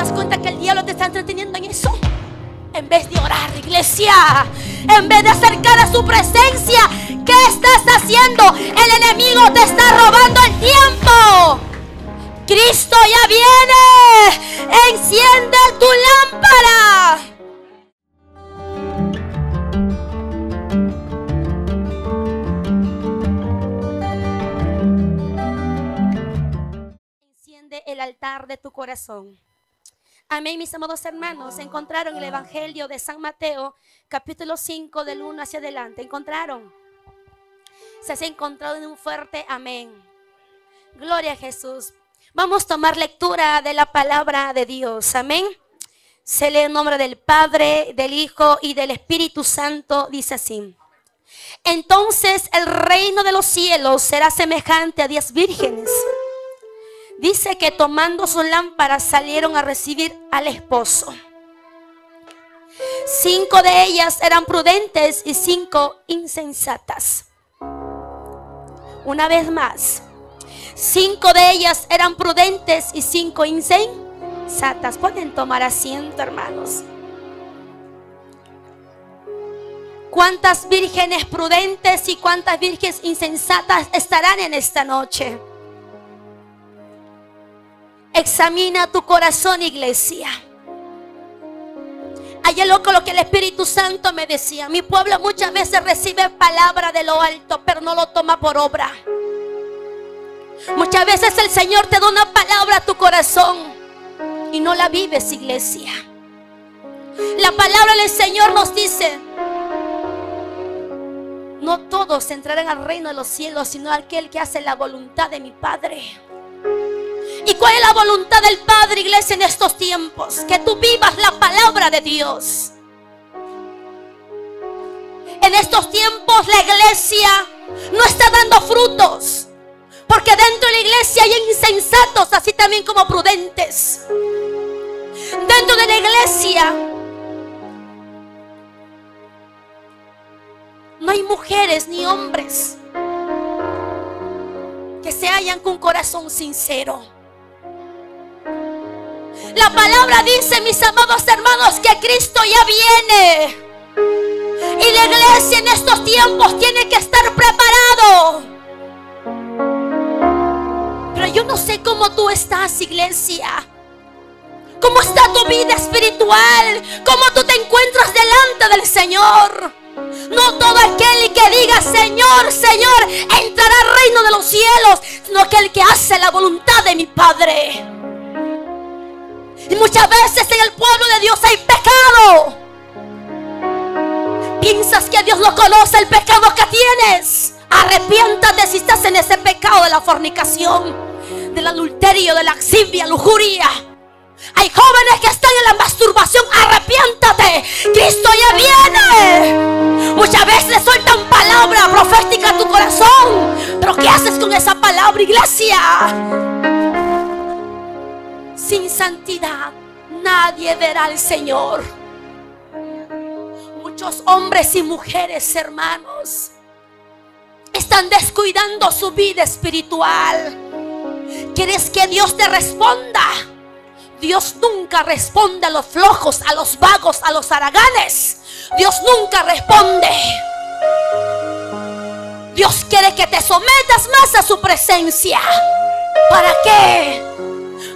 das cuenta que el diablo te está entreteniendo en eso? En vez de orar, iglesia, en vez de acercar a su presencia, ¿qué estás haciendo? El enemigo te está robando el tiempo. Cristo ya viene. Enciende tu lámpara. Enciende el altar de tu corazón. Amén, mis amados hermanos. Encontraron el Evangelio de San Mateo, capítulo 5, del 1 hacia adelante. ¿Encontraron? Se ha encontrado en un fuerte amén. Gloria a Jesús. Vamos a tomar lectura de la palabra de Dios. Amén. Se lee en nombre del Padre, del Hijo y del Espíritu Santo. Dice así: entonces el reino de los cielos será semejante a 10 vírgenes. Dice que tomando sus lámparas salieron a recibir al esposo. 5 de ellas eran prudentes y 5 insensatas. Una vez más, 5 de ellas eran prudentes y 5 insensatas. Pueden tomar asiento, hermanos. ¿Cuántas vírgenes prudentes y cuántas vírgenes insensatas estarán en esta noche? Examina tu corazón, iglesia. Hay algo con lo que el Espíritu Santo me decía. Mi pueblo muchas veces recibe palabra de lo alto, pero no lo toma por obra. Muchas veces el Señor te da una palabra a tu corazón y no la vives, iglesia. La palabra del Señor nos dice: no todos entrarán al reino de los cielos, sino aquel que hace la voluntad de mi Padre. ¿Y cuál es la voluntad del Padre, iglesia, en estos tiempos? Que tú vivas la palabra de Dios. En estos tiempos la iglesia no está dando frutos, porque dentro de la iglesia hay insensatos, así también como prudentes. Dentro de la iglesia no hay mujeres ni hombres que se hallan con un corazón sincero. La palabra dice, mis amados hermanos, que Cristo ya viene. Y la iglesia en estos tiempos tiene que estar preparado. Pero yo no sé cómo tú estás, iglesia. ¿Cómo está tu vida espiritual? ¿Cómo tú te encuentras delante del Señor? No todo aquel que diga Señor, Señor entrará al reino de los cielos, sino aquel que hace la voluntad de mi Padre. Y muchas veces en el pueblo de Dios hay pecado. Piensas que Dios no conoce el pecado que tienes. Arrepiéntate si estás en ese pecado de la fornicación, del adulterio, de la lascivia, lujuria. Hay jóvenes que están en la masturbación. Arrepiéntate, Cristo ya viene. Muchas veces sueltan palabra profética a tu corazón, pero ¿qué haces con esa palabra, iglesia? Sin santidad nadie verá al Señor. Muchos hombres y mujeres, hermanos, están descuidando su vida espiritual. ¿Quieres que Dios te responda? Dios nunca responde a los flojos, a los vagos, a los haraganes. Dios nunca responde. Dios quiere que te sometas más a su presencia. ¿Para qué?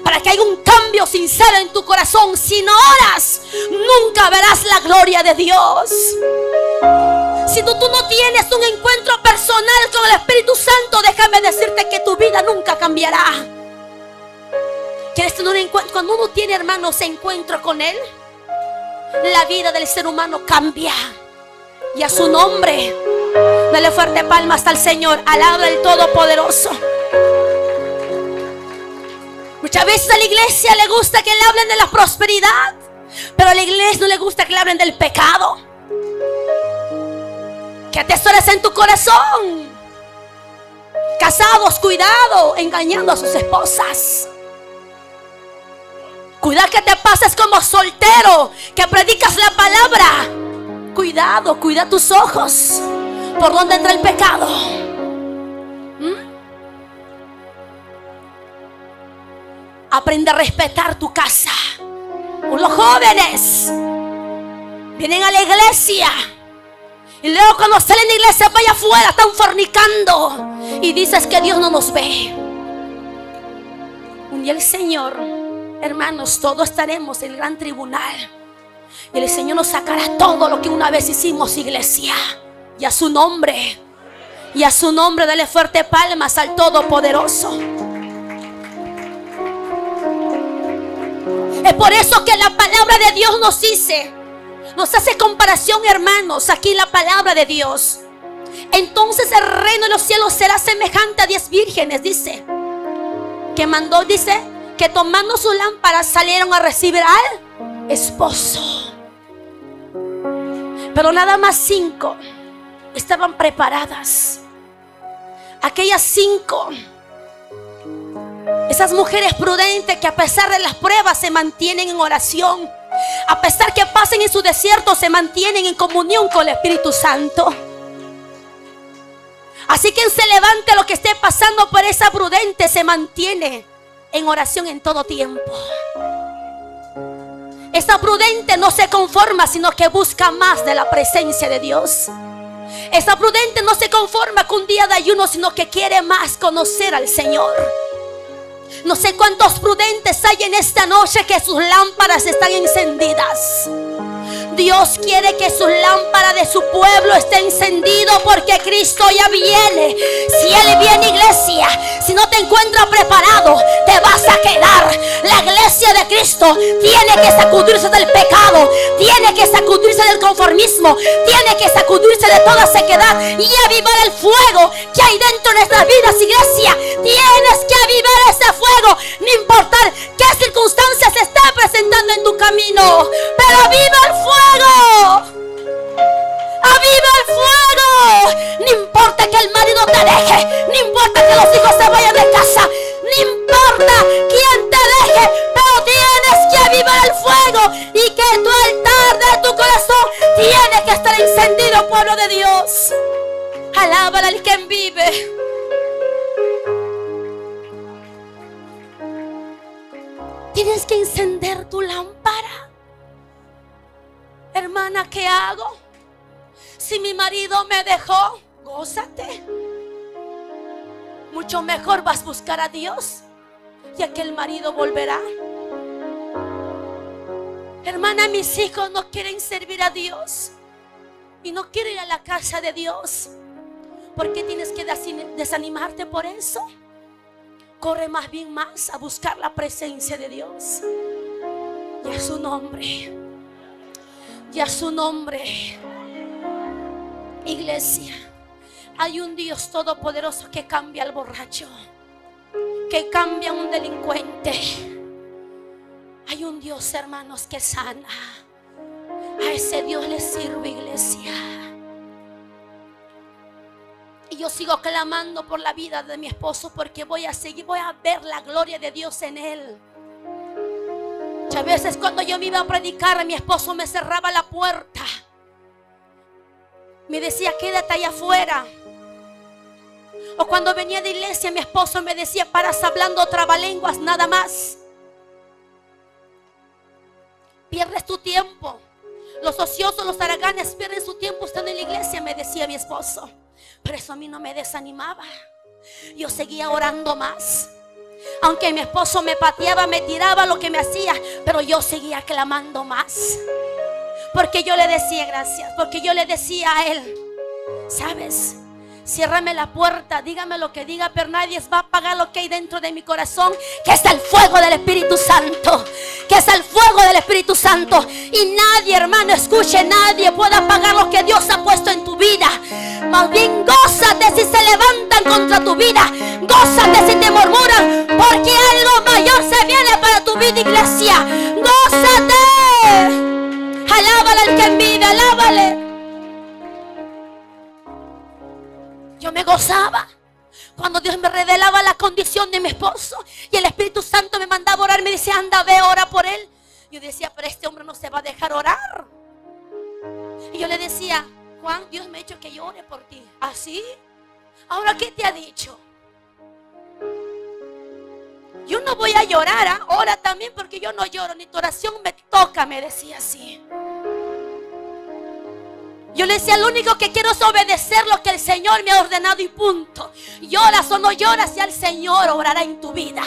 Para que haya un cambio sincero en tu corazón. Si no oras, nunca verás la gloria de Dios. Si tú no tienes un encuentro personal con el Espíritu Santo, déjame decirte que tu vida nunca cambiará. ¿Quieres tener un encuentro? Cuando uno tiene, hermanos, encuentro con Él, la vida del ser humano cambia. Y a su nombre, dale fuerte palmas al Señor. Alaba al Todopoderoso. Muchas veces a la iglesia le gusta que le hablen de la prosperidad, pero a la iglesia no le gusta que le hablen del pecado. Que atesores en tu corazón. Casados, cuidado, engañando a sus esposas. Cuidado que te pases como soltero, que predicas la palabra. Cuidado, cuida tus ojos. ¿Por dónde entra el pecado? Aprende a respetar tu casa. Los jóvenes vienen a la iglesia y luego cuando salen de la iglesia, vaya afuera, están fornicando y dices que Dios no nos ve. Un día el Señor, hermanos, todos estaremos en el gran tribunal y el Señor nos sacará todo lo que una vez hicimos, iglesia. Y a su nombre, dale fuerte palmas al Todopoderoso. Es por eso que la palabra de Dios nos hace comparación, hermanos, aquí en la palabra de Dios. Entonces el reino de los cielos será semejante a 10 vírgenes, dice, que mandó, dice, que tomando sus lámparas salieron a recibir al esposo. Pero nada más 5 estaban preparadas. Aquellas 5, esas mujeres prudentes que a pesar de las pruebas se mantienen en oración, a pesar que pasen en su desierto, se mantienen en comunión con el Espíritu Santo. Así que se levante lo que esté pasando, por esa prudente se mantiene en oración en todo tiempo. Esa prudente no se conforma, sino que busca más de la presencia de Dios. Esa prudente no se conforma con un día de ayuno, sino que quiere más conocer al Señor. No sé cuántos prudentes hay en esta noche que sus lámparas están encendidas. Dios quiere que su lámpara de su pueblo esté encendido, porque Cristo ya viene. Si Él viene, iglesia, si no te encuentras preparado, te vas a quedar. La iglesia de Cristo tiene que sacudirse del pecado, tiene que sacudirse del conformismo, tiene que sacudirse de toda sequedad y avivar el fuego que hay dentro de nuestras vidas, iglesia. Tienes que avivar ese fuego, no importar qué circunstancias se están presentando en tu camino, pero aviva el fuego. ¡Aviva el fuego! No importa que el marido te deje, no importa que los hijos se vayan de casa, no importa quién te deje, pero tienes que avivar el fuego y que tu altar de tu corazón tiene que estar encendido, pueblo de Dios. Alábala al quien vive. Tienes que encender tu lámpara. Hermana, ¿qué hago? Si mi marido me dejó, gózate. Mucho mejor vas a buscar a Dios, ya que el marido volverá. Hermana, mis hijos no quieren servir a Dios y no quieren ir a la casa de Dios. ¿Por qué tienes que desanimarte por eso? Corre más bien más a buscar la presencia de Dios. Y a su nombre. Y a su nombre. Iglesia, hay un Dios todopoderoso que cambia al borracho, que cambia a un delincuente. Hay un Dios, hermanos, que sana. A ese Dios le sirve, iglesia. Y yo sigo clamando por la vida de mi esposo, porque voy a ver la gloria de Dios en él. Muchas veces cuando yo me iba a predicar, mi esposo me cerraba la puerta. Me decía, quédate allá afuera. O cuando venía de iglesia, mi esposo me decía, paras hablando trabalenguas nada más. Pierdes tu tiempo. Los ociosos, los haraganes pierden su tiempo estando en la iglesia, me decía mi esposo. Pero eso a mí no me desanimaba. Yo seguía orando más. Aunque mi esposo me pateaba, me tiraba, lo que me hacía, pero yo seguía clamando más. Porque yo le decía gracias, porque yo le decía a él, ¿sabes? Ciérrame la puerta, dígame lo que diga, pero nadie va a apagar lo que hay dentro de mi corazón, que es el fuego del Espíritu Santo. Que es el fuego del Espíritu Santo. Y nadie, hermano, escuche, nadie puede apagar lo que Dios ha puesto en tu vida. Más bien gózate si se levantan contra tu vida. Gózate si te murmuran, porque algo mayor se viene para tu vida, iglesia. Gózate. Alábale al que vive, alábale. Yo me gozaba cuando Dios me revelaba la condición de mi esposo y el Espíritu Santo me mandaba a orar. Me decía, anda, ve, ora por él. Yo decía, pero este hombre no se va a dejar orar. Y yo le decía, Juan, Dios me ha dicho que yo ore por ti. ¿Así? Ahora, ¿qué te ha dicho? Yo no voy a llorar, ora también, porque yo no lloro, ni tu oración me toca, me decía así. Yo le decía, lo único que quiero es obedecer lo que el Señor me ha ordenado y punto. Lloras o no lloras, ya el Señor obrará en tu vida.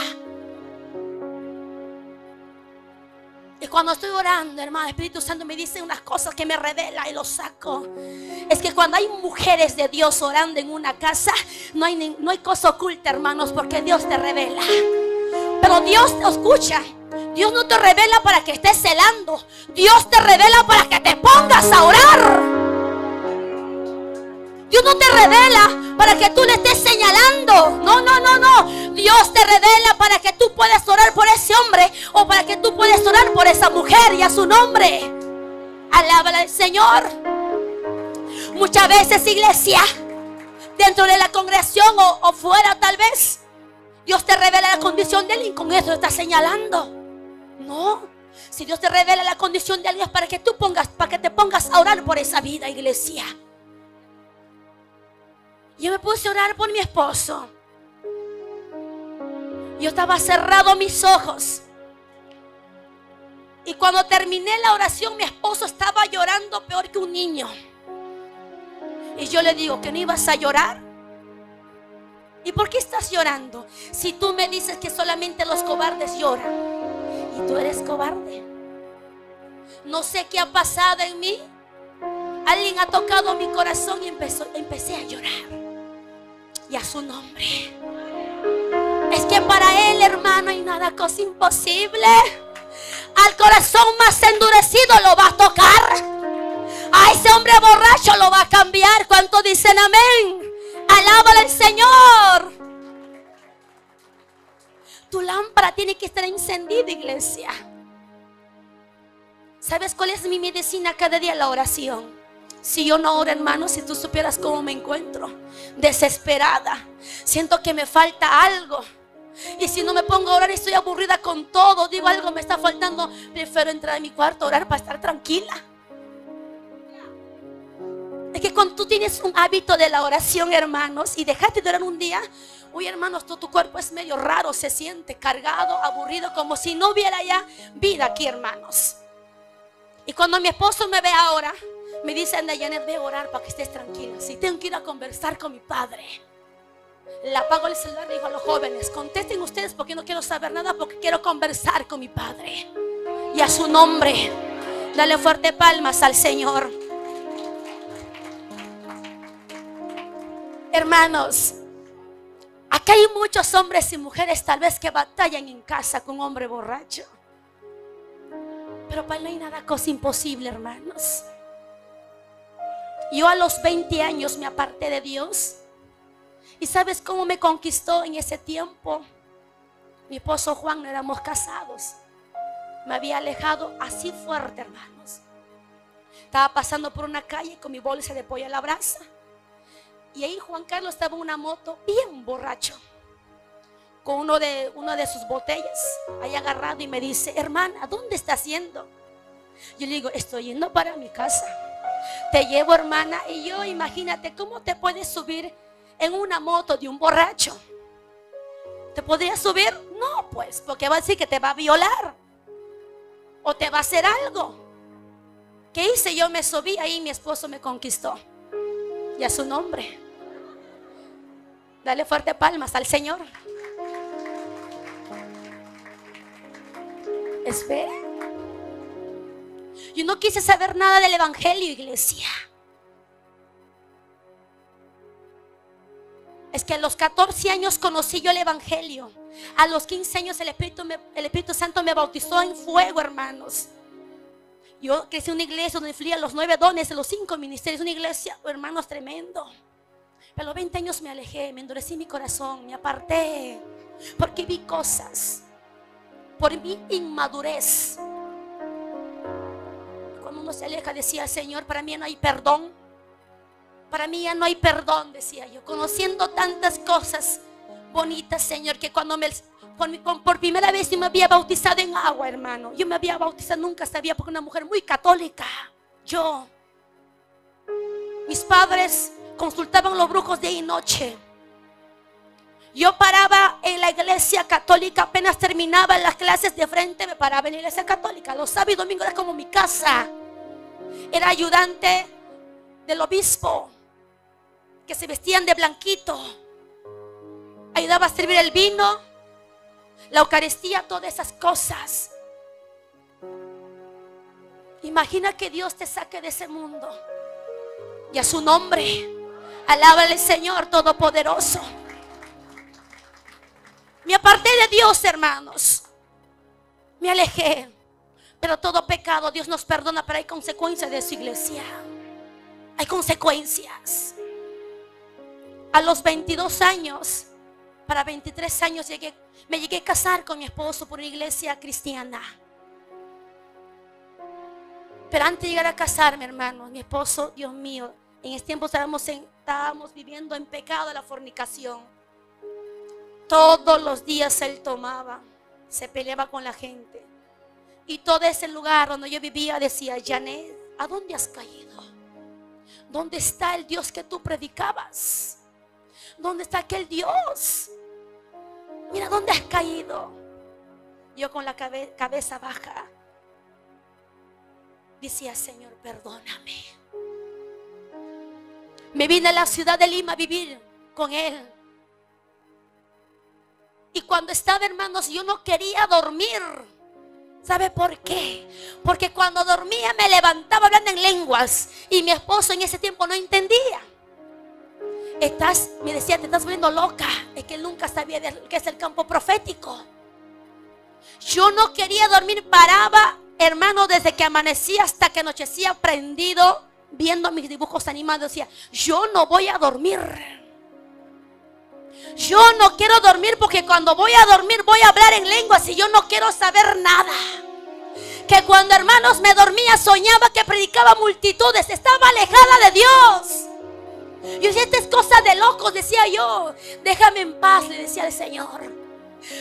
Y cuando estoy orando, hermano, el Espíritu Santo me dice unas cosas que me revela y lo saco. Es que cuando hay mujeres de Dios orando en una casa, no hay cosa oculta, hermanos, porque Dios te revela. Pero Dios te escucha. Dios no te revela para que estés celando. Dios te revela para que te pongas a orar. Dios no te revela para que tú le estés señalando. No. Dios te revela para que tú puedas orar por ese hombre, o para que tú puedas orar por esa mujer y a su nombre. Alábala al Señor. Muchas veces, iglesia, dentro de la congregación o fuera tal vez, Dios te revela la condición de alguien, con eso te está señalando. No. Si Dios te revela la condición de alguien, es para que te pongas a orar por esa vida, iglesia. Yo me puse a orar por mi esposo. Yo estaba cerrado mis ojos. Y cuando terminé la oración, mi esposo estaba llorando peor que un niño. Y yo le digo, ¿que no ibas a llorar? ¿Y por qué estás llorando? Si tú me dices que solamente los cobardes lloran, y tú eres cobarde. No sé qué ha pasado en mí. Alguien ha tocado mi corazón y empecé a llorar. Y a su nombre. Es que para Él, hermano, hay nada cosa imposible. Al corazón más endurecido lo va a tocar. A ese hombre borracho lo va a cambiar. ¿Cuántos dicen amén? Alábale al Señor. Tu lámpara tiene que estar encendida, iglesia. ¿Sabes cuál es mi medicina cada día? La oración. Si yo no oro, hermano, si tú supieras cómo me encuentro, desesperada, siento que me falta algo. Y si no me pongo a orar, estoy aburrida con todo. Digo, algo me está faltando. Prefiero entrar a mi cuarto a orar para estar tranquila. Es que cuando tú tienes un hábito de la oración, hermanos, y dejaste de orar un día, uy, hermanos, tu cuerpo es medio raro, se siente cargado, aburrido, como si no hubiera ya vida aquí, hermanos. Y cuando mi esposo me ve ahora, me dice, anda, Janet, ve a orar para que estés tranquila. Si tengo que ir a conversar con mi padre. Le apago el celular y digo a los jóvenes, contesten ustedes porque no quiero saber nada, porque quiero conversar con mi padre. Y a su nombre, dale fuerte palmas al Señor. Hermanos, acá hay muchos hombres y mujeres tal vez que batallan en casa con un hombre borracho. Pero para él no hay nada cosa imposible, hermanos. Yo a los 20 años me aparté de Dios. ¿Y sabes cómo me conquistó en ese tiempo? Mi esposo Juan, no éramos casados. Me había alejado así fuerte, hermanos. Estaba pasando por una calle con mi bolsa de pollo a la brasa. Y ahí Juan Carlos estaba en una moto bien borracho, con una de sus botellas ahí agarrado, y me dice, hermana, ¿dónde estás yendo? Yo le digo, estoy yendo para mi casa. Te llevo, hermana. Y yo, imagínate, ¿cómo te puedes subir en una moto de un borracho? ¿Te podrías subir? No, pues, porque va a decir que te va a violar o te va a hacer algo. ¿Qué hice? Yo me subí, ahí mi esposo me conquistó. Y a su nombre, dale fuerte palmas al Señor. Espera. Yo no quise saber nada del evangelio, iglesia. Es que a los 14 años conocí yo el evangelio. A los 15 años el Espíritu Santo me bautizó en fuego, hermanos. Yo crecí en una iglesia donde fluían los 9 dones de los 5 ministerios. Una iglesia, hermanos, tremendo. Pero a los 20 años me alejé, me endurecí mi corazón, me aparté, porque vi cosas, por mi inmadurez. Cuando uno se aleja, decía, Señor, para mí no hay perdón. Para mí ya no hay perdón, decía yo, conociendo tantas cosas bonitas, Señor, que cuando por primera vez yo me había bautizado en agua, hermano. Yo me había bautizado, nunca sabía, porque una mujer muy católica. Mis padres consultaban los brujos día y noche. Yo paraba en la iglesia católica, apenas terminaba las clases de frente, me paraba en la iglesia católica. Los sábados y domingos era como mi casa. Era ayudante del obispo, que se vestían de blanquito. Ayudaba a servir el vino, la Eucaristía, todas esas cosas. Imagina que Dios te saque de ese mundo. Y a su nombre, alábale, Señor Todopoderoso. Me aparté de Dios, hermanos. Me alejé. Pero todo pecado Dios nos perdona, pero hay consecuencias de su iglesia. Hay consecuencias. A los 22 años, para 23 años me llegué a casar con mi esposo por una iglesia cristiana. Pero antes de llegar a casarme, hermanos, mi esposo, Dios mío, en ese tiempo estábamos viviendo en pecado de la fornicación. Todos los días él tomaba, se peleaba con la gente. Y todo ese lugar donde yo vivía decía: Janet, ¿a dónde has caído? ¿Dónde está el Dios que tú predicabas? ¿Dónde está aquel Dios? Mira dónde has caído. Yo con la cabeza baja decía: Señor, perdóname. Me vine a la ciudad de Lima a vivir con él. Y cuando estaba, hermanos, yo no quería dormir. ¿Sabe por qué? Porque cuando dormía me levantaba hablando en lenguas. Y mi esposo en ese tiempo no entendía. Me decía: te estás volviendo loca. Es que él nunca sabía de qué es el campo profético. Yo no quería dormir, paraba, hermano, desde que amanecía hasta que anochecía, prendido, viendo mis dibujos animados. Decía: yo no voy a dormir. Yo no quiero dormir, porque cuando voy a dormir voy a hablar en lenguas y yo no quiero saber nada. Que cuando, hermanos, me dormía soñaba que predicaba multitudes. Estaba alejada de Dios. Yo decía: esta es cosa de locos, decía yo. Déjame en paz, le decía al Señor.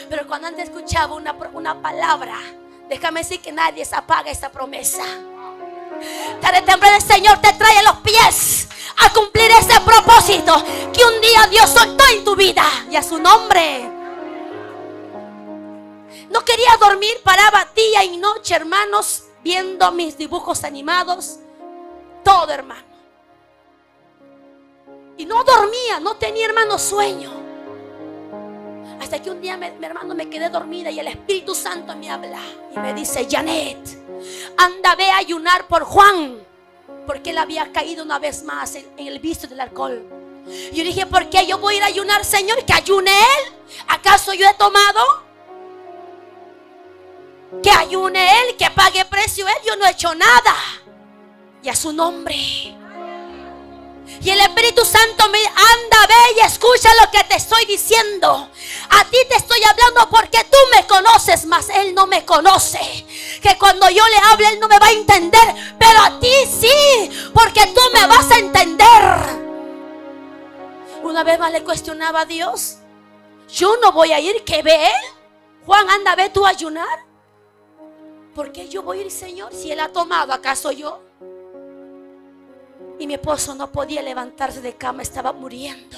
Pero cuando antes escuchaba una palabra, déjame decir que nadie se apaga esa promesa. Tarde o temprano el Señor te trae a los pies a cumplir ese propósito que un día Dios soltó en tu vida. Y a su nombre. No quería dormir, paraba día y noche, hermanos, viendo mis dibujos animados. Todo, hermano. Y no dormía, no tenía, hermano, sueño. Hasta que un día, mi hermano, me quedé dormida y el Espíritu Santo me habla y me dice: Janet, anda, ve a ayunar por Juan, porque él había caído una vez más en el vicio del alcohol. Y yo dije: ¿por qué yo voy a ir a ayunar, Señor? ¿Que ayune él? ¿Acaso yo he tomado? Que ayune él, que pague precio él. Yo no he hecho nada. Y a su nombre. Y el Espíritu Santo me anda, ve y escucha lo que te estoy diciendo. A ti te estoy hablando porque tú me conoces, mas él no me conoce. Que cuando yo le hable él no me va a entender, pero a ti sí, porque tú me vas a entender. Una vez más le cuestionaba a Dios: yo no voy a ir, ¿que ve él? Juan, anda, ve tú a ayunar. ¿Por qué yo voy a ir, Señor, si él ha tomado? ¿Acaso yo? Y mi esposo no podía levantarse de cama, estaba muriendo.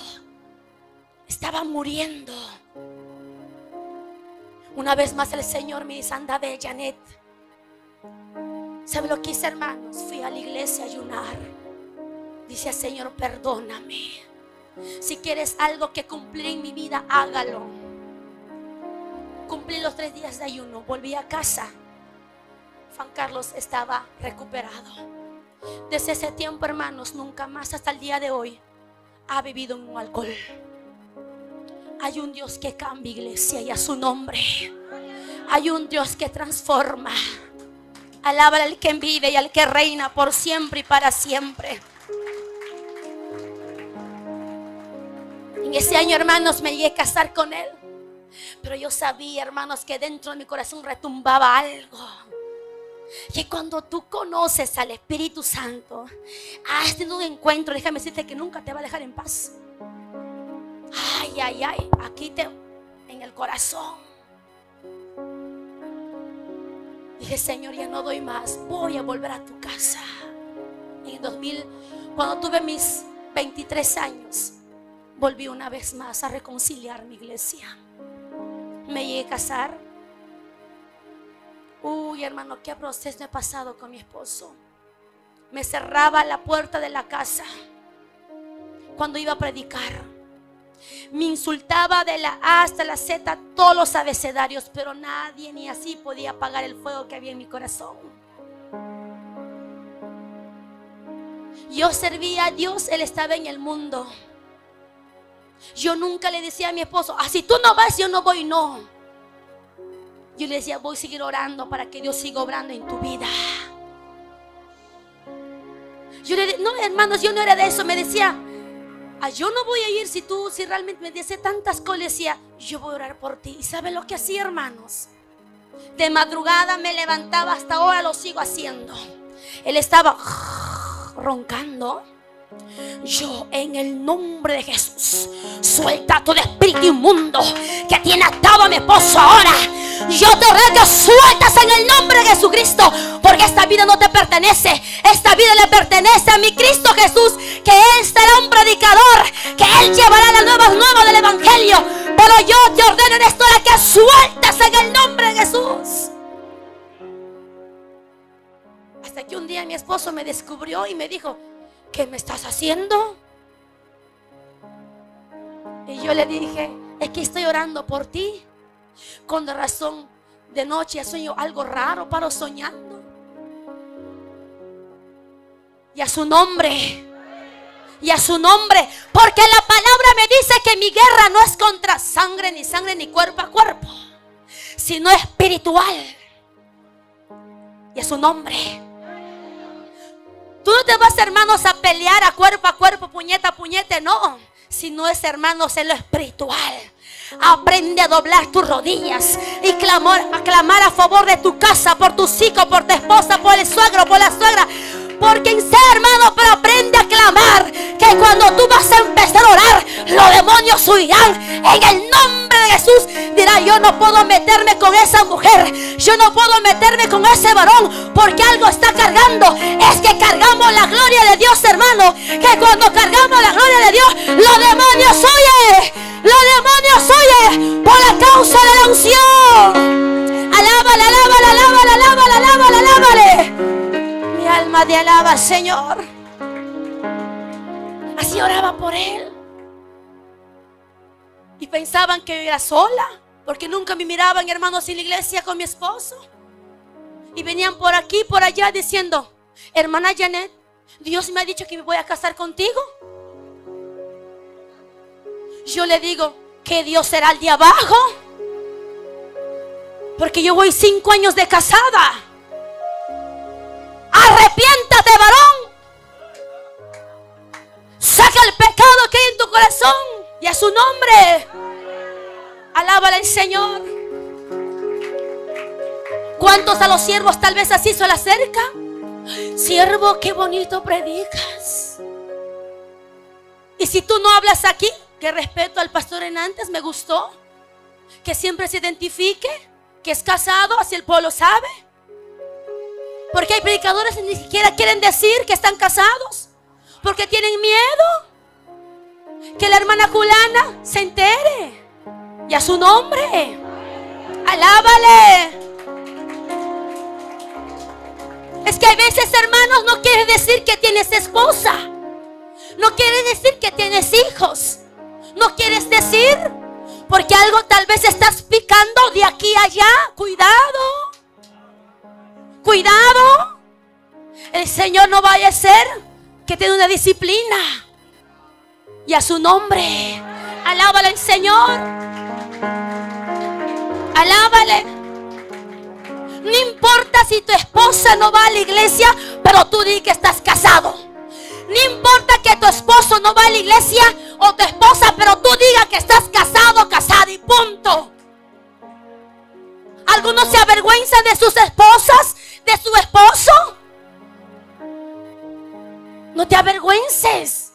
Estaba muriendo. Una vez más el Señor me dice: anda, ve, Janet. ¿Sabe lo que hice, hermanos? Fui a la iglesia a ayunar. Dice: Señor, perdóname. Si quieres algo que cumplir en mi vida, hágalo. Cumplí los 3 días de ayuno. Volví a casa. Juan Carlos estaba recuperado. Desde ese tiempo, hermanos, nunca más hasta el día de hoy ha bebido un alcohol. Hay un Dios que cambia, iglesia, y a su nombre. Hay un Dios que transforma. Alaba al que vive y al que reina por siempre y para siempre. En ese año, hermanos, me llegué a casar con él. Pero yo sabía, hermanos, que dentro de mi corazón retumbaba algo. Que cuando tú conoces al Espíritu Santo, has tenido un encuentro, déjame decirte que nunca te va a dejar en paz. Ay, ay, ay, aquí en el corazón. Dije: Señor, ya no doy más, voy a volver a tu casa. En el 2000, cuando tuve mis 23 años, volví una vez más a reconciliar mi iglesia. Me llegué a casar. Uy, hermano, qué proceso he pasado con mi esposo. Me cerraba la puerta de la casa cuando iba a predicar. Me insultaba de la A hasta la Z, todos los abecedarios, pero nadie ni así podía apagar el fuego que había en mi corazón. Yo servía a Dios, Él estaba en el mundo. Yo nunca le decía a mi esposo: si tú no vas, yo no voy. No. Yo le decía: voy a seguir orando para que Dios siga obrando en tu vida. Yo le no, hermanos, yo no era de eso. Me decía: yo no voy a ir si realmente me dice tantas cosas. Le decía: yo voy a orar por ti. ¿Y sabe lo que hacía, hermanos? De madrugada me levantaba, hasta ahora lo sigo haciendo. Él estaba roncando. Yo, en el nombre de Jesús, suelta todo espíritu inmundo que tiene atado a mi esposo ahora. Yo te ordeno que sueltas en el nombre de Jesucristo, porque esta vida no te pertenece. Esta vida le pertenece a mi Cristo Jesús, que Él será un predicador, que Él llevará las nuevas nuevas del Evangelio. Pero yo te ordeno en esta hora que sueltas en el nombre de Jesús. Hasta que un día mi esposo me descubrió y me dijo: ¿qué me estás haciendo? Y yo le dije: es que estoy orando por ti. Con razón, de noche sueño algo raro, paro soñando. Y a su nombre, porque la palabra me dice que mi guerra no es contra sangre, ni cuerpo a cuerpo, sino espiritual. Y a su nombre. Tú no te vas, hermanos, a pelear a cuerpo, puñeta a puñete, no. Si no es, hermanos, en lo espiritual. Aprende a doblar tus rodillas y a clamar a favor de tu casa, por tus hijos, por tu esposa, por el suegro, por la suegra. Por quien sea, hermano, pero aprende a clamar, que cuando tú vas a empezar a orar, los demonios huirán en el nombre de Jesús. Dirá: yo no puedo meterme con esa mujer, yo no puedo meterme con ese varón, porque algo está cargando. Es que cargamos la gloria de Dios, hermano, que cuando cargamos la gloria de Dios, los demonios huyen. Los demonios huyen por la causa de la unción. Alábale, alábale, alábale, alábale, alábale, alábale. Mi alma te alaba, Señor. Así oraba por él. Y pensaban que yo era sola, porque nunca me miraban, hermanos, en la iglesia con mi esposo. Y venían por aquí, por allá, diciendo: hermana Janet, Dios me ha dicho que me voy a casar contigo. Yo le digo: que Dios será el de abajo, porque yo voy 5 años de casada. Arrepiéntate, varón. Saca el pecado que hay en tu corazón, y a su nombre alábale al Señor. ¿Cuántos a los siervos tal vez así se le acerca? Siervo, qué bonito predicas. Y si tú no hablas aquí, que respeto al pastor Hernández, me gustó que siempre se identifique que es casado, así el pueblo sabe. Porque hay predicadores que ni siquiera quieren decir que están casados, porque tienen miedo que la hermana culana se entere. Y a su nombre, alábale. Es que hay veces, hermanos, no quieres decir que tienes esposa, no quieres decir que tienes hijos, no quieres decir porque algo tal vez estás picando de aquí a allá. Cuidado, cuidado. El Señor no vaya a ser que tiene una disciplina. Y a su nombre, alábale al Señor. Alábale. No importa si tu esposa no va a la iglesia, pero tú di que estás casado. No importa que tu esposo no va a la iglesia o tu esposa, pero tú digas que estás casado, casada y punto. Algunos se avergüenzan de sus esposas, de su esposo. No te avergüences.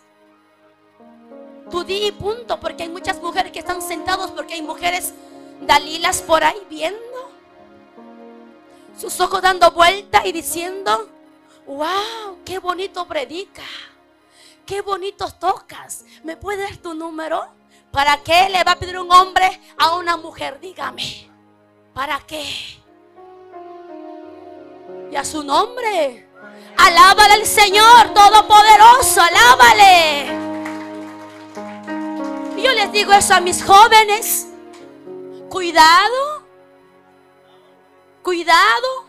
Tú di y punto, porque hay muchas mujeres que están sentadas, porque hay mujeres dalilas por ahí viendo, sus ojos dando vuelta y diciendo: wow, qué bonito predica, qué bonitos tocas. ¿Me puedes dar tu número? ¿Para qué le va a pedir un hombre a una mujer? Dígame. ¿Para qué? Y a su nombre. Alábale al Señor Todopoderoso. Alábale. Y yo les digo eso a mis jóvenes. Cuidado. Cuidado.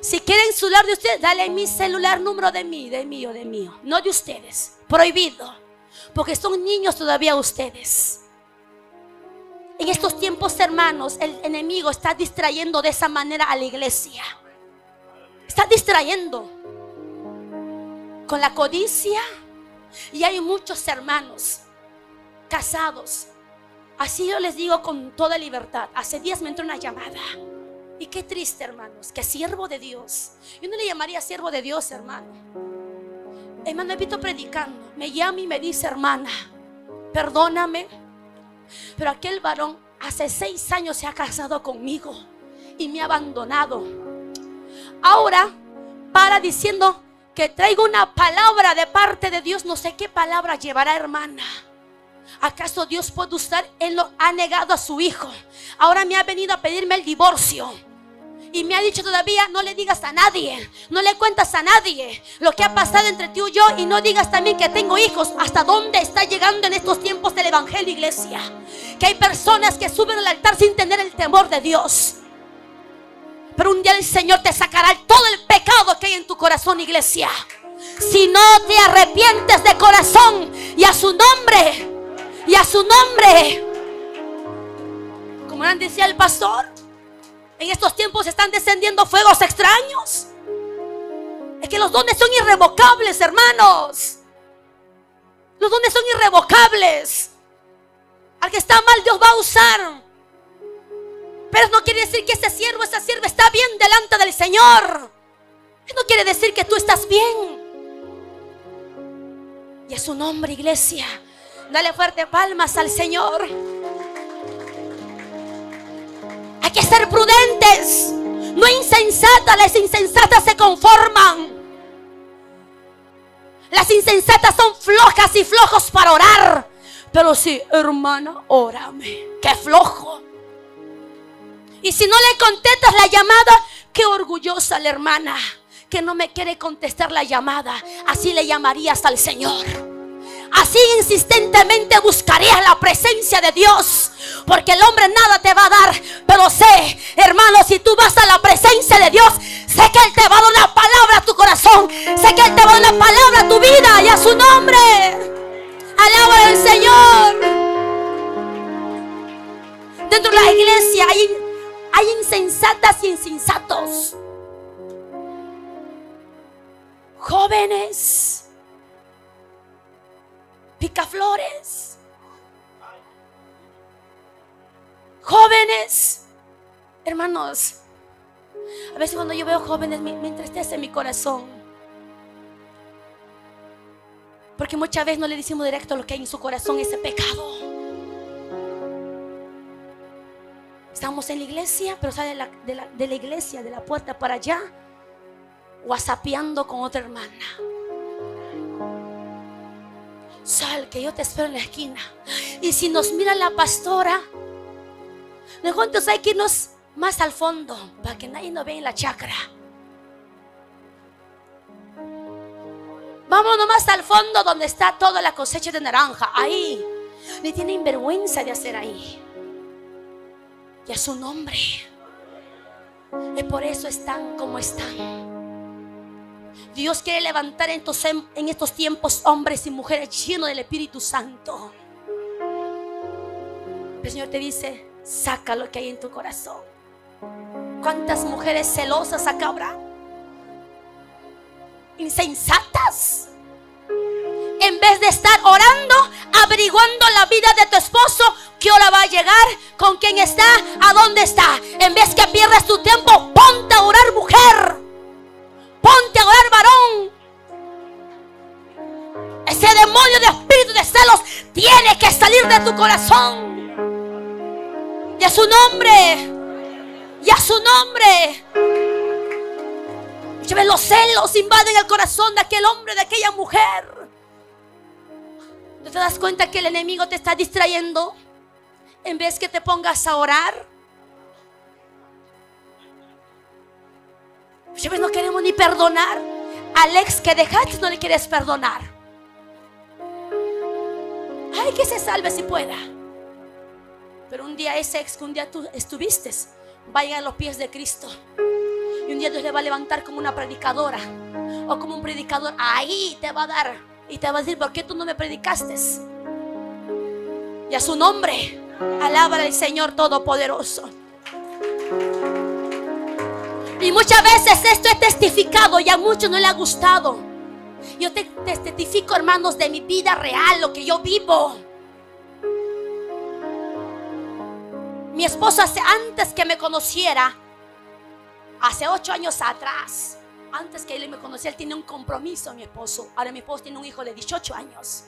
Si quieren celular de ustedes, dale mi celular, número de mío, no de ustedes. Prohibido. Porque son niños todavía ustedes. En estos tiempos, hermanos, el enemigo está distrayendo de esa manera a la iglesia. Está distrayendo con la codicia. Y hay muchos hermanos casados. Así yo les digo con toda libertad. Hace días me entró una llamada. Y qué triste, hermanos, que siervo de Dios. Yo no le llamaría siervo de Dios, hermano. Hermano, he visto predicando. Me llama y me dice: hermana, perdóname, pero aquel varón hace 6 años se ha casado conmigo y me ha abandonado. Ahora para diciendo que traigo una palabra de parte de Dios. No sé qué palabra llevará, hermana. ¿Acaso Dios puede usar? Él lo ha negado a su hijo. Ahora me ha venido a pedirme el divorcio. Y me ha dicho todavía: no le digas a nadie, no le cuentas a nadie lo que ha pasado entre tú y yo. Y no digas también que tengo hijos. ¿Hasta dónde está llegando en estos tiempos del evangelio, iglesia? Que hay personas que suben al altar sin tener el temor de Dios. Pero un día el Señor te sacará todo el pecado que hay en tu corazón, iglesia. Si no te arrepientes de corazón. Y a su nombre. Y a su nombre. Como decía el pastor, en estos tiempos están descendiendo fuegos extraños. Es que los dones son irrevocables, hermanos. Los dones son irrevocables. Al que está mal, Dios va a usar. Pero no quiere decir que ese siervo, esa sierva está bien delante del Señor. Eso no quiere decir que tú estás bien. Y a su nombre, iglesia, dale fuerte palmas al Señor. Hay que ser prudentes, no insensatas. Las insensatas se conforman. Las insensatas son flojas y flojos para orar. Pero sí, hermana, órame. Qué flojo. Y si no le contestas la llamada, qué orgullosa la hermana que no me quiere contestar la llamada. Así le llamarías al Señor. Así insistentemente buscarías la presencia de Dios. Porque el hombre nada te va a dar. Pero sé, hermano, si tú vas a la presencia de Dios, sé que Él te va a dar una palabra a tu corazón. Sé que Él te va a dar una palabra a tu vida. Y a su nombre, alaba al Señor. Dentro de la iglesia hay insensatas y insensatos. Jóvenes picaflores. Jóvenes. Hermanos, a veces cuando yo veo jóvenes me entristece mi corazón. Porque muchas veces no le decimos directo lo que hay en su corazón, ese pecado. Estamos en la iglesia, pero sale de la iglesia, de la puerta para allá, whatsappeando con otra hermana. Sal, que yo te espero en la esquina. Y si nos mira la pastora, nosotros hay que irnos más al fondo para que nadie nos vea en la chacra. Vámonos más al fondo donde está toda la cosecha de naranja. Ahí le tienen vergüenza de hacer ahí. Y a su nombre. Y por eso están como están. Dios quiere levantar en estos tiempos hombres y mujeres llenos del Espíritu Santo. El Señor te dice: saca lo que hay en tu corazón. ¿Cuántas mujeres celosas acá habrá? Insensatas. En vez de estar orando, averiguando la vida de tu esposo, qué hora va a llegar, con quién está, a dónde está. En vez que pierdas tu tiempo, ponte a orar, mujer. Ponte a orar, varón. Ese demonio de espíritu de celos tiene que salir de tu corazón. Y a su nombre. Y a su nombre. Muchas veces los celos invaden el corazón de aquel hombre, de aquella mujer. ¿Tú te das cuenta que el enemigo te está distrayendo? En vez que te pongas a orar. Muchas veces no queremos ni perdonar. Al ex que dejaste no le quieres perdonar. Ay, que se salve si pueda. Pero un día ese ex que un día tú estuviste va a llegar a los pies de Cristo. Y un día Dios le va a levantar como una predicadora o como un predicador. Ahí te va a dar y te va a decir: ¿por qué tú no me predicaste? Y a su nombre, alábale al Señor Todopoderoso. Y muchas veces esto he testificado y a muchos no le ha gustado. Yo te testifico, hermanos, de mi vida real, lo que yo vivo. Mi esposo, antes que me conociera, hace 8 años atrás, antes que él me conociera, él tenía un compromiso, mi esposo. Ahora mi esposo tiene un hijo de 18 años.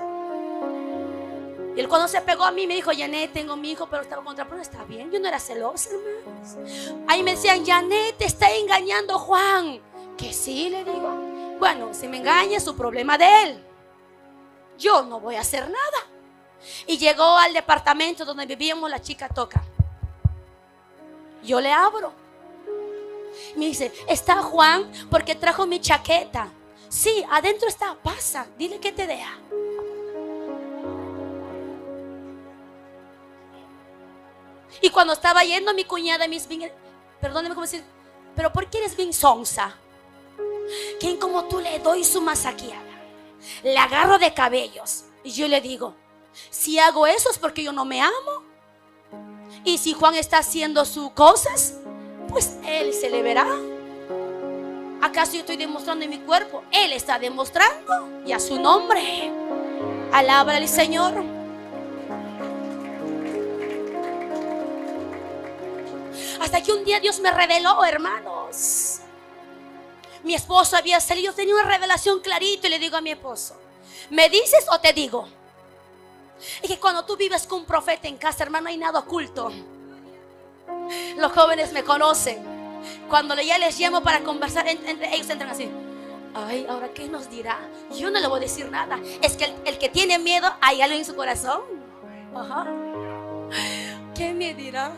Y él, cuando se pegó a mí, me dijo: Janet, tengo mi hijo, pero estaba contra. Pero está bien, yo no era celosa, hermanos. Ahí me decían: Janet, te está engañando Juan. Que sí, le digo. Bueno, si me engaña, es su problema de él. Yo no voy a hacer nada. Y llegó al departamento donde vivíamos, la chica toca. Yo le abro. Me dice: ¿está Juan? Porque trajo mi chaqueta. Sí, adentro está, pasa, dile que te deja. Y cuando estaba yendo, mi cuñada me dice: perdóneme, ¿cómo decir? ¿Pero por qué eres bien sonsa? ¿Quién como tú le doy su masaqueada? Le agarro de cabellos. Y yo le digo: si hago eso es porque yo no me amo. Y si Juan está haciendo sus cosas, pues él se le verá. ¿Acaso yo estoy demostrando en mi cuerpo? Él está demostrando. Y a su nombre, alábale al Señor. Hasta que un día Dios me reveló, hermanos. Mi esposo había salido, tenía una revelación clarito. Y le digo a mi esposo: ¿me dices o te digo? Es que cuando tú vives con un profeta en casa, hermano, no hay nada oculto. Los jóvenes me conocen. Cuando ya les llamo para conversar, entre ellos entran así: ay, ¿ahora qué nos dirá? Yo no le voy a decir nada. Es que el que tiene miedo, hay algo en su corazón. Ajá. ¿Qué me dirá?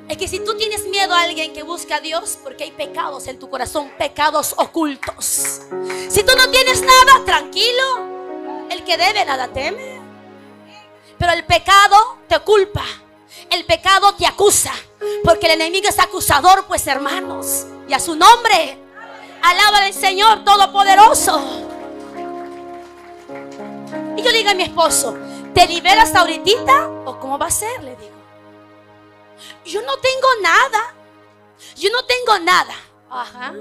Es que si tú tienes miedo a alguien que busca a Dios, porque hay pecados en tu corazón, pecados ocultos. Si tú no tienes nada, tranquilo. El que debe nada teme. Pero el pecado te culpa. El pecado te acusa. Porque el enemigo es acusador, pues, hermanos. Y a su nombre, alaba al Señor Todopoderoso. Y yo le digo a mi esposo: ¿te liberas ahorita o cómo va a ser? Le digo: yo no tengo nada. Yo no tengo nada. Ajá.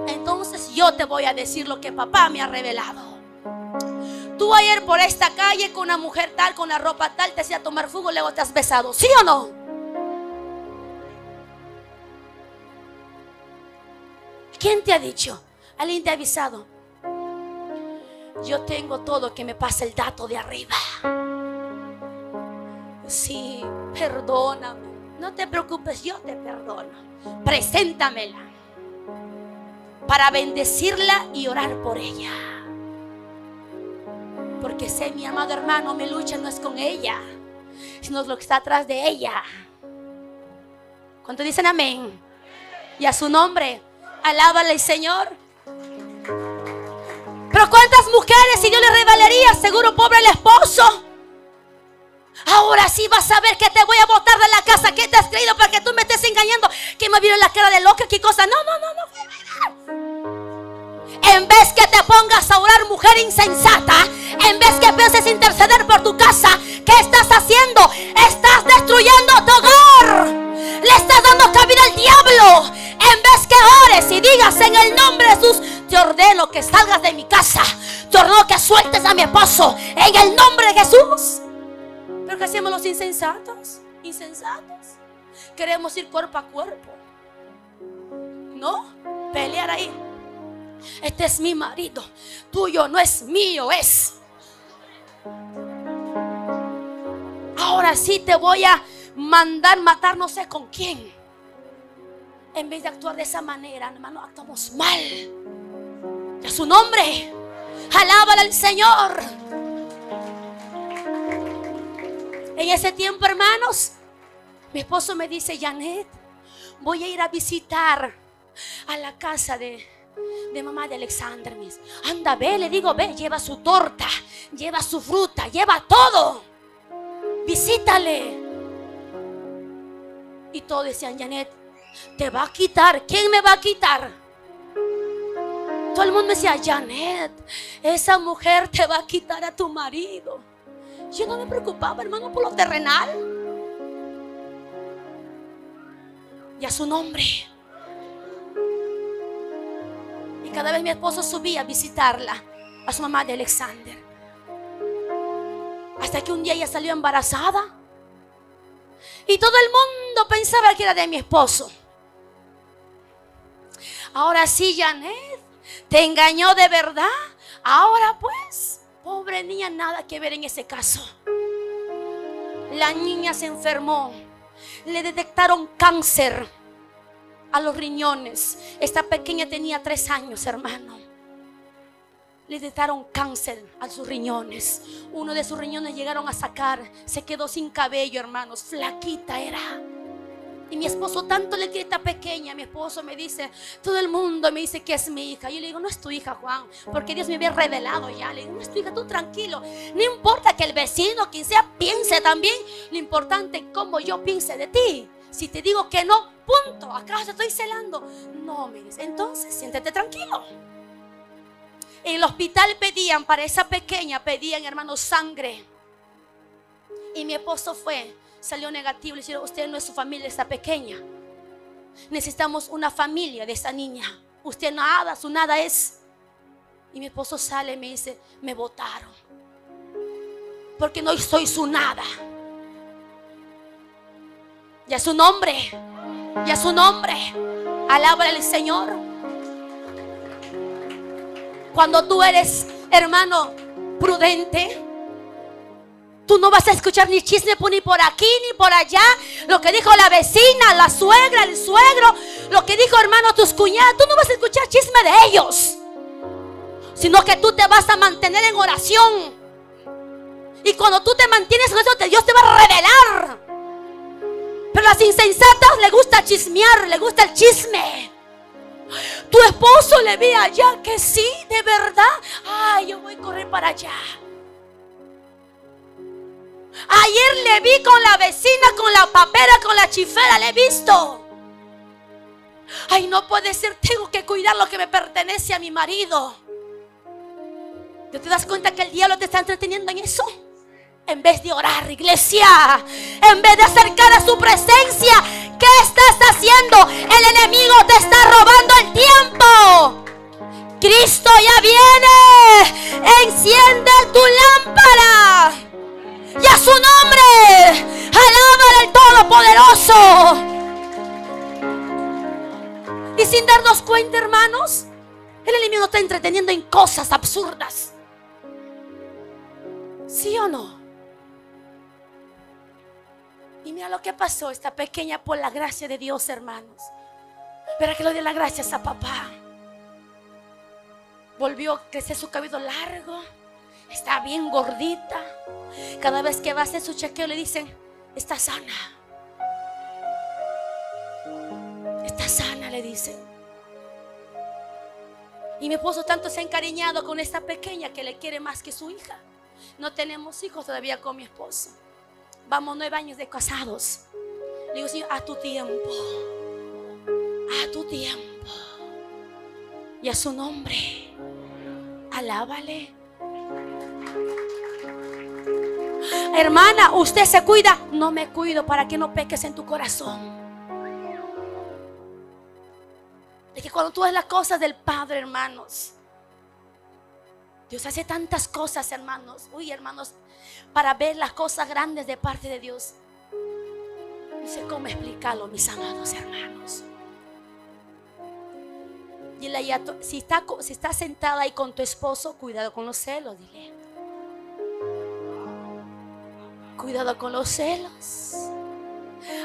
Entonces yo te voy a decir lo que papá me ha revelado. Tú ayer por esta calle con una mujer tal, con la ropa tal, te hacía tomar fuego, luego te has besado. ¿Sí o no? ¿Quién te ha dicho? ¿Alguien te ha avisado? Yo tengo todo, que me pase el dato de arriba. Sí, perdóname. No te preocupes, yo te perdono. Preséntamela para bendecirla y orar por ella. Porque sé, mi amado hermano, mi lucha no es con ella, sino es lo que está atrás de ella. ¿Cuántos dicen amén? Y a su nombre, alábale al Señor. Pero ¿cuántas mujeres, si yo le revelaría, seguro pobre el esposo? Ahora sí vas a ver que te voy a botar de la casa. ¿Qué te has creído para que tú me estés engañando? ¿Que me vieron la cara de loca? ¿Qué cosa? No. En vez que te pongas a orar, mujer insensata, en vez que pienses interceder por tu casa, ¿qué estás haciendo? Estás destruyendo tu hogar. Le estás dando cabida al diablo. En vez que ores y digas: en el nombre de Jesús, te ordeno que salgas de mi casa. Te ordeno que sueltes a mi esposo. En el nombre de Jesús. ¿Pero qué hacemos los insensatos? Insensatos. Queremos ir cuerpo a cuerpo. No, pelear ahí. Este es mi marido, tuyo no es, mío es. Ahora sí te voy a mandar matar no sé con quién. En vez de actuar de esa manera, hermano, actuamos mal. Y a su nombre, alábale al Señor. En ese tiempo, hermanos, mi esposo me dice: Janet, voy a ir a visitar a la casa de mamá de Alexander. Anda, ve, le digo, ve, lleva su torta, lleva su fruta, lleva todo, visítale. Y todos decían: Janet, te va a quitar. ¿Quién me va a quitar? Todo el mundo me decía: Janet, esa mujer te va a quitar a tu marido. Yo no me preocupaba, hermano, por lo terrenal. Y a su nombre. Y cada vez mi esposo subía a visitarla, a su mamá de Alexander. Hasta que un día ella salió embarazada. Y todo el mundo pensaba que era de mi esposo. Ahora sí, Janet, te engañó de verdad. Ahora pues, pobre niña, nada que ver en ese caso. La niña se enfermó. Le detectaron cáncer a los riñones. Esta pequeña tenía 3 años, hermano. Le detectaron cáncer a sus riñones. Uno de sus riñones llegaron a sacar. Se quedó sin cabello, hermanos. Flaquita era. Y mi esposo tanto le quiere a esta pequeña. Mi esposo me dice, todo el mundo me dice que es mi hija. Yo le digo: no es tu hija, Juan, porque Dios me había revelado ya. Le digo: no es tu hija, tú tranquilo. No importa que el vecino, quien sea, piense también. Lo importante es cómo yo piense de ti. Si te digo que no, punto. ¿Acaso te estoy celando? No, me dice. Entonces siéntete tranquilo. En el hospital pedían para esa pequeña, pedían, hermanos, sangre. Y mi esposo fue. Salió negativo. Le dijeron: usted no es su familia, esta pequeña. Necesitamos una familia de esa niña. Usted nada, su nada es. Y mi esposo sale y me dice: me botaron porque no soy su nada. Ya su nombre, ya su nombre. Alábale al Señor. Cuando tú eres, hermano, prudente, tú no vas a escuchar ni chisme ni por aquí ni por allá. Lo que dijo la vecina, la suegra, el suegro, lo que dijo, hermano, tus cuñadas. Tú no vas a escuchar chisme de ellos, sino que tú te vas a mantener en oración. Y cuando tú te mantienes en oración, Dios te va a revelar. Pero a las insensatas le gusta chismear, le gusta el chisme. Tu esposo le vi allá que sí, de verdad. Ay, yo voy a correr para allá. Ayer le vi con la vecina, con la papera, con la chifera, le he visto. Ay, no puede ser, tengo que cuidar lo que me pertenece a mi marido. ¿Te das cuenta que el diablo te está entreteniendo en eso? En vez de orar, iglesia, en vez de acercar a su presencia, ¿qué estás haciendo? El enemigo te está robando el tiempo. Cristo ya viene. Enciende tu lámpara y a su nombre alaba al Todopoderoso. Y sin darnos cuenta, hermanos, el enemigo está entreteniendo en cosas absurdas. ¿Sí o no? Y mira lo que pasó esta pequeña por la gracia de Dios, hermanos. Espera que le dé las gracias a papá. Volvió a crecer su cabello largo. Está bien gordita. Cada vez que va a hacer su chequeo le dicen: está sana. Está sana, le dicen. Y mi esposo tanto se ha encariñado con esta pequeña que le quiere más que su hija. No tenemos hijos todavía con mi esposo. Vamos 9 años de casados. Le digo: Señor, a tu tiempo. A tu tiempo. Y a su nombre. Alábale. Hermana, usted se cuida. No me cuido para que no peques en tu corazón. Es que cuando tú ves las cosas del Padre, hermanos, Dios hace tantas cosas, hermanos. Uy, hermanos, para ver las cosas grandes de parte de Dios. No sé cómo explicarlo, mis amados hermanos. Dile ahí si está sentada ahí con tu esposo, cuidado con los celos, dile. Cuidado con los celos.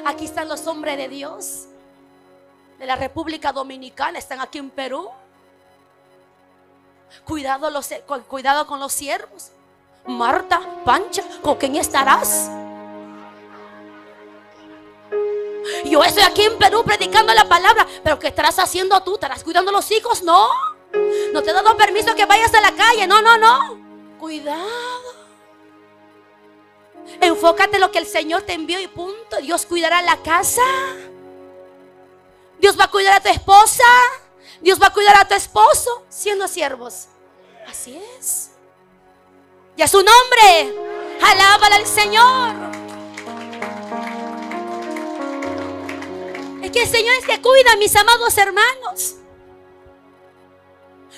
Aquí están los hombres de Dios de la República Dominicana, están aquí en Perú. Cuidado con los siervos. Marta, Pancha, ¿con quién estarás? Yo estoy aquí en Perú predicando la palabra, pero ¿qué estarás haciendo tú? ¿Estarás cuidando a los hijos? No. No te he dado permiso que vayas a la calle. No, no, no. Cuidado. Enfócate en lo que el Señor te envió y punto. Dios cuidará la casa. Dios va a cuidar a tu esposa. Dios va a cuidar a tu esposo, siendo siervos. Así es. Y a su nombre, alábala al Señor. Es que el Señor es que cuida, mis amados hermanos.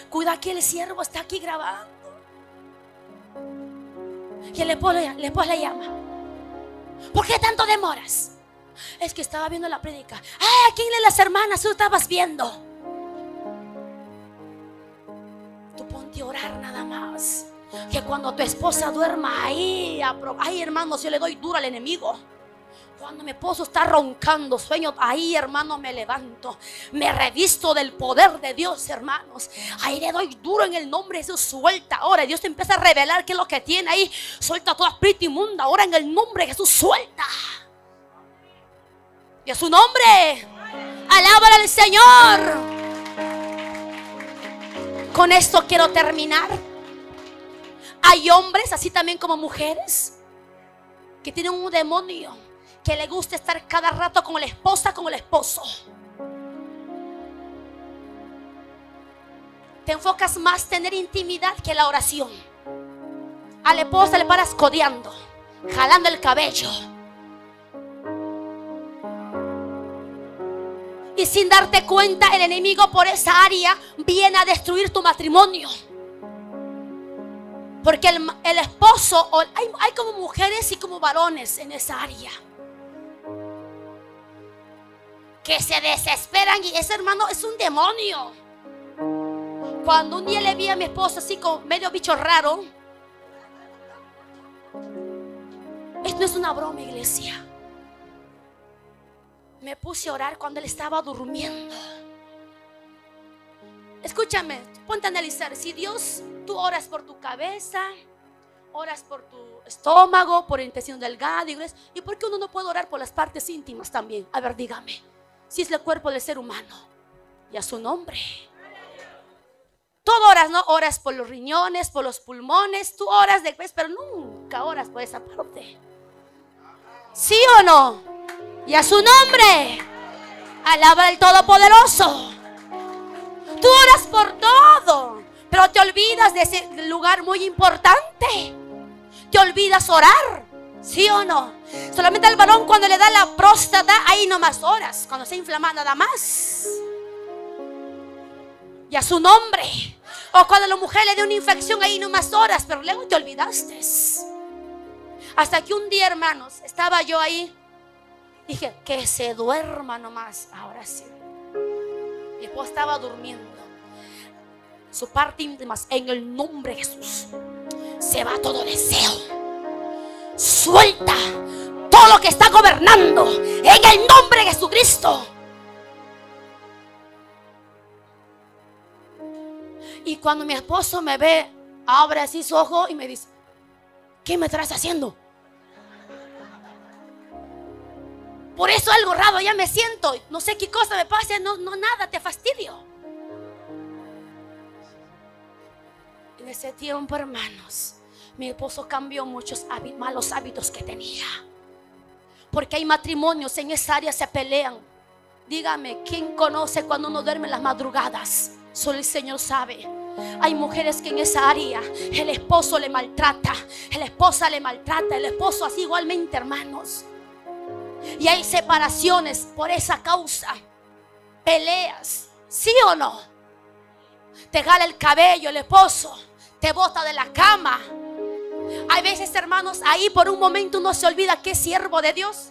Cuida que el siervo está aquí grabando. Y el esposo le llama. ¿Por qué tanto demoras? Es que estaba viendo la prédica. Ay, ¿a quién le las hermanas? Tú estabas viendo. Tú ponte a orar nada más. Que cuando tu esposa duerma ahí, ay, hermanos, yo le doy duro al enemigo. Cuando mi esposo está roncando sueño, ahí, hermano, me levanto. Me revisto del poder de Dios, hermanos. Ahí le doy duro en el nombre de Jesús. Suelta ahora. Dios te empieza a revelar qué es lo que tiene ahí. Suelta toda espíritu inmunda. Ahora en el nombre de Jesús, suelta. Y a su nombre, alábala al Señor. Con esto quiero terminar. Hay hombres, así también como mujeres, que tienen un demonio que le gusta estar cada rato con la esposa, con el esposo. Te enfocas más en tener intimidad que la oración. A la esposa le paras codeando, jalando el cabello. Y sin darte cuenta, el enemigo por esa área viene a destruir tu matrimonio. Porque el esposo, hay como mujeres y como varones en esa área, que se desesperan. Y ese, hermano, es un demonio. Cuando un día le vi a mi esposo así con medio bicho raro. Esto no es una broma, iglesia. Me puse a orar cuando él estaba durmiendo. Escúchame, ponte a analizar. Si Dios, tú oras por tu cabeza, oras por tu estómago, por el intestino delgado, ¿y por qué uno no puede orar por las partes íntimas también? A ver, dígame. Si es el cuerpo del ser humano. Y a su nombre. Tú oras, ¿no? Oras por los riñones, por los pulmones. Tú oras después, pero nunca oras por esa parte. ¿Sí o no? Y a su nombre, alaba al Todopoderoso. Tú oras por todo, pero te olvidas de ese lugar muy importante. Te olvidas orar, ¿sí o no? Solamente al varón cuando le da la próstata, ahí nomás oras. Cuando se inflama nada más. Y a su nombre. O cuando a la mujer le da una infección, ahí nomás oras, pero luego te olvidaste. Hasta que un día, hermanos, estaba yo ahí. Dije, que se duerma nomás. Ahora sí. Mi esposo estaba durmiendo. Su parte íntima, en el nombre de Jesús, se va todo deseo. Suelta todo lo que está gobernando en el nombre de Jesucristo. Y cuando mi esposo me ve, abre así su ojo y me dice, ¿qué me estás haciendo? Por eso algo raro ya me siento. No sé qué cosa me pasa. No nada, te fastidio. En ese tiempo, hermanos, mi esposo cambió muchos malos hábitos que tenía. Porque hay matrimonios en esa área se pelean. Dígame, ¿quién conoce cuando uno duerme en las madrugadas? Solo el Señor sabe. Hay mujeres que en esa área el esposo le maltrata, la esposa le maltrata, el esposo así igualmente, hermanos. Y hay separaciones por esa causa. Peleas, ¿sí o no? Te jala el cabello el esposo, te bota de la cama. Hay veces, hermanos, ahí por un momento uno se olvida que es siervo de Dios.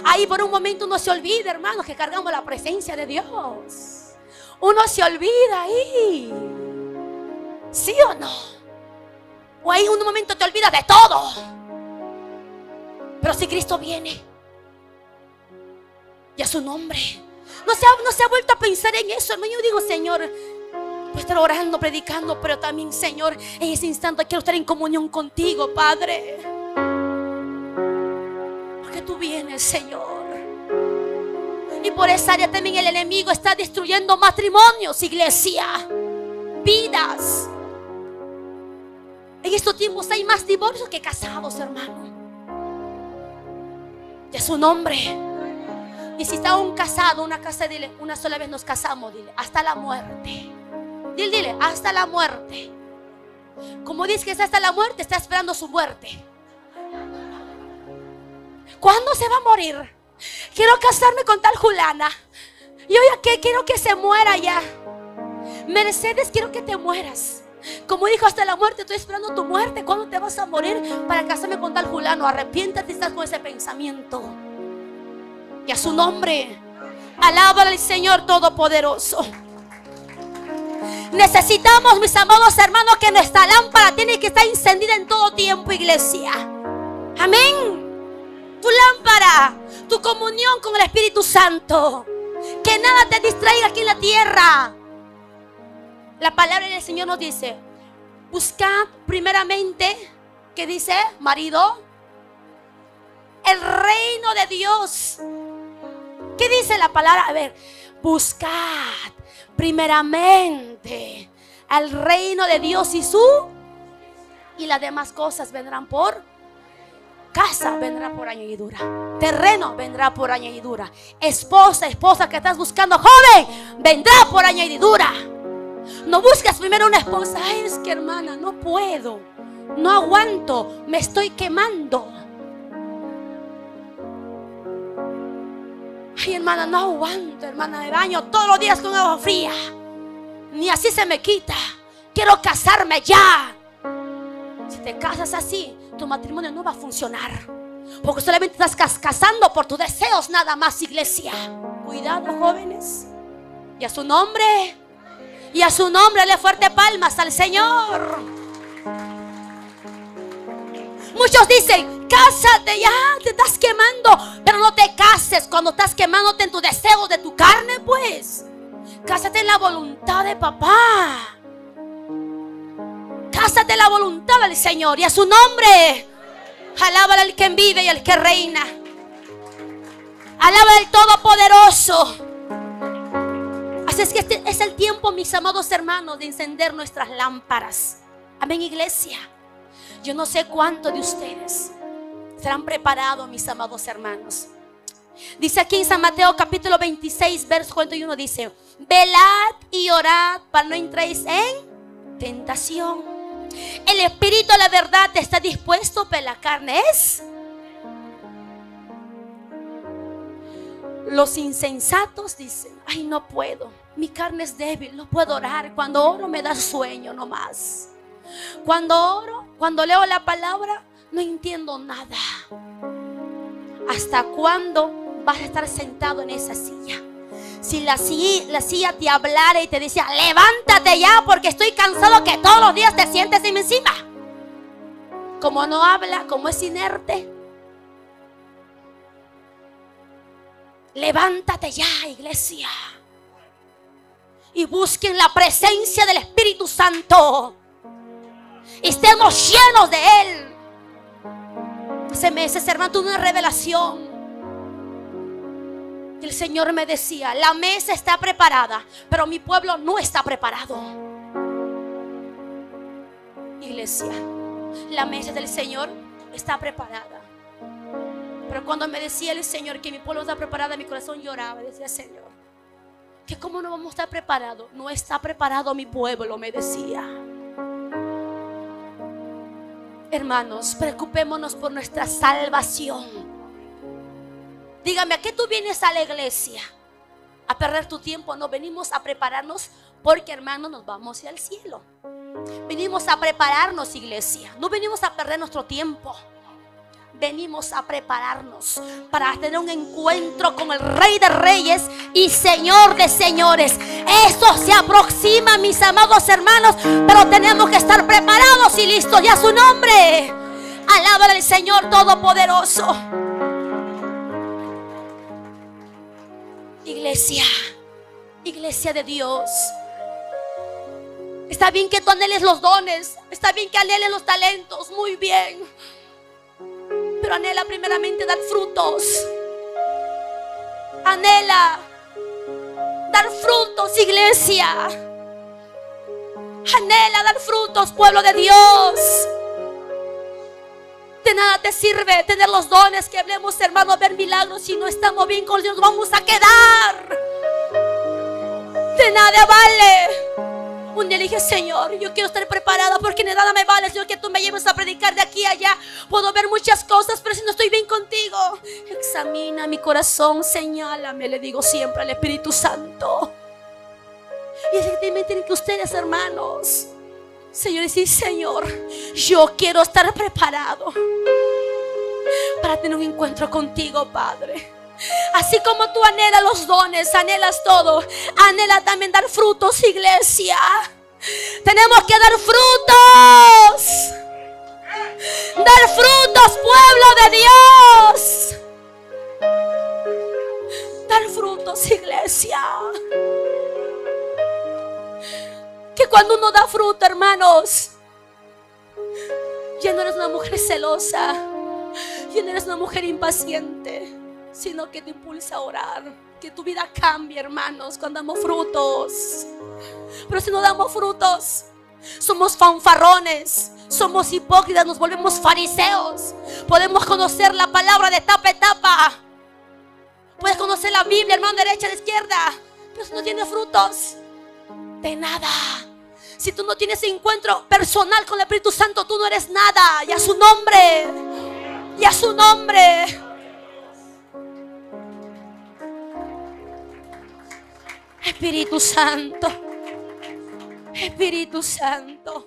Ahí por un momento uno se olvida, hermanos, que cargamos la presencia de Dios. Uno se olvida ahí, ¿sí o no? O ahí un momento te olvidas de todo. Pero si Cristo viene, y a su nombre, no se ha vuelto a pensar en eso, hermano. Yo digo, Señor, voy a estar orando, predicando, pero también, Señor, en ese instante quiero estar en comunión contigo, Padre. Porque tú vienes, Señor. Y por esa área también el enemigo está destruyendo matrimonios, iglesia, vidas. En estos tiempos hay más divorcios que casados, hermano. De su nombre. Y si está un casado, una casa, dile, una sola vez nos casamos, dile, hasta la muerte. Dile, hasta la muerte. Como dice que está hasta la muerte, está esperando su muerte. ¿Cuándo se va a morir? Quiero casarme con tal Julana. Yo ya que quiero que se muera ya. Mercedes, quiero que te mueras. Como dijo, hasta la muerte, estoy esperando tu muerte. ¿Cuándo te vas a morir para casarme con tal Julano? Arrepiéntate si estás con ese pensamiento. Y a su nombre, alábale al Señor Todopoderoso. Necesitamos, mis amados hermanos, que nuestra lámpara tiene que estar encendida en todo tiempo, iglesia. Amén. Tu lámpara, tu comunión con el Espíritu Santo. Que nada te distraiga aquí en la tierra. La palabra del Señor nos dice: buscad primeramente, ¿qué dice? Marido, el reino de Dios. ¿Qué dice la palabra? A ver, buscad primeramente el reino de Dios y las demás cosas vendrán por casa, vendrá por añadidura. Terreno vendrá por añadidura. Esposa que estás buscando, joven, vendrá por añadidura. No busques primero una esposa. Ay, es que hermana, no puedo, no aguanto, me estoy quemando. Ay, hermana, no aguanto, hermana, me baño todos los días con agua fría, ni así se me quita. Quiero casarme ya. Si te casas así, tu matrimonio no va a funcionar, porque solamente estás casando por tus deseos nada más, iglesia. Cuidado, jóvenes. Y a su nombre, le fuerte palmas al Señor. Muchos dicen, cásate ya, te estás quemando. Pero no te cases cuando estás quemándote en tus deseos de tu carne, pues. Cásate en la voluntad de papá. Cásate en la voluntad del Señor. Y a su nombre, alábale al que vive y al que reina. Alábale al Todopoderoso. Así es que este es el tiempo, mis amados hermanos, de encender nuestras lámparas. Amén, iglesia. Yo no sé cuántos de ustedes serán preparados, mis amados hermanos. Dice aquí en San Mateo capítulo 26, verso 41, dice: velad y orad para no entréis en tentación. El espíritu a la verdad está dispuesto, pero la carne es. Los insensatos dicen: ay, no puedo, mi carne es débil, no puedo orar. Cuando oro me da sueño nomás. Cuando oro, cuando leo la palabra, no entiendo nada. ¿Hasta cuándo vas a estar sentado en esa silla? Si la silla te hablara y te decía: levántate ya porque estoy cansado, que todos los días te sientes encima. Como no habla, como es inerte, levántate ya, iglesia, y busquen la presencia del Espíritu Santo. Estemos llenos de Él. Hace meses, hermano, tuve una revelación. El Señor me decía: la mesa está preparada, pero mi pueblo no está preparado. Iglesia, la mesa del Señor está preparada, pero cuando me decía el Señor que mi pueblo está preparado, mi corazón lloraba. Decía: Señor, que cómo no vamos a estar preparados. No está preparado mi pueblo, me decía. Hermanos, preocupémonos por nuestra salvación. Dígame, ¿a qué tú vienes a la iglesia? ¿A perder tu tiempo? No, venimos a prepararnos, porque, hermanos, nos vamos al cielo. Venimos a prepararnos, iglesia. No venimos a perder nuestro tiempo. Venimos a prepararnos para tener un encuentro con el Rey de Reyes y Señor de Señores. Esto se aproxima, mis amados hermanos, pero tenemos que estar preparados y listos. Y a su nombre, alábale al Señor Todopoderoso. Iglesia de Dios, está bien que tú anheles los dones, está bien que anheles los talentos, muy bien, pero anhela primeramente dar frutos. Anhela dar frutos, iglesia. Anhela dar frutos, pueblo de Dios. De nada te sirve tener los dones que hablemos, hermano, ver milagros. Si no estamos bien con Dios, vamos a quedar. De nada vale. Un día dije, Señor, yo quiero estar preparada, porque de nada me vale, Señor, que tú me lleves a predicar de aquí a allá. Puedo ver muchas cosas, pero si no estoy bien contigo, examina mi corazón, señálame, le digo siempre al Espíritu Santo. Y efectivamente tienen que ustedes, hermanos, Señor, decir, Señor, yo quiero estar preparado para tener un encuentro contigo, Padre. Así como tú anhelas los dones, anhelas todo, anhela también dar frutos, iglesia. Tenemos que dar frutos. Dar frutos, pueblo de Dios. Dar frutos, iglesia. Que cuando uno da fruto, hermanos, ya no eres una mujer celosa, ya no eres una mujer impaciente, sino que te impulsa a orar. Que tu vida cambie, hermanos, cuando damos frutos. Pero si no damos frutos, somos fanfarrones, somos hipócritas, nos volvemos fariseos. Podemos conocer la palabra de tapa en tapa, puedes conocer la Biblia, hermano, derecha, de izquierda, pero si no tienes frutos, de nada. Si tú no tienes encuentro personal con el Espíritu Santo, tú no eres nada. Y a su nombre, y a su nombre. Espíritu Santo, Espíritu Santo.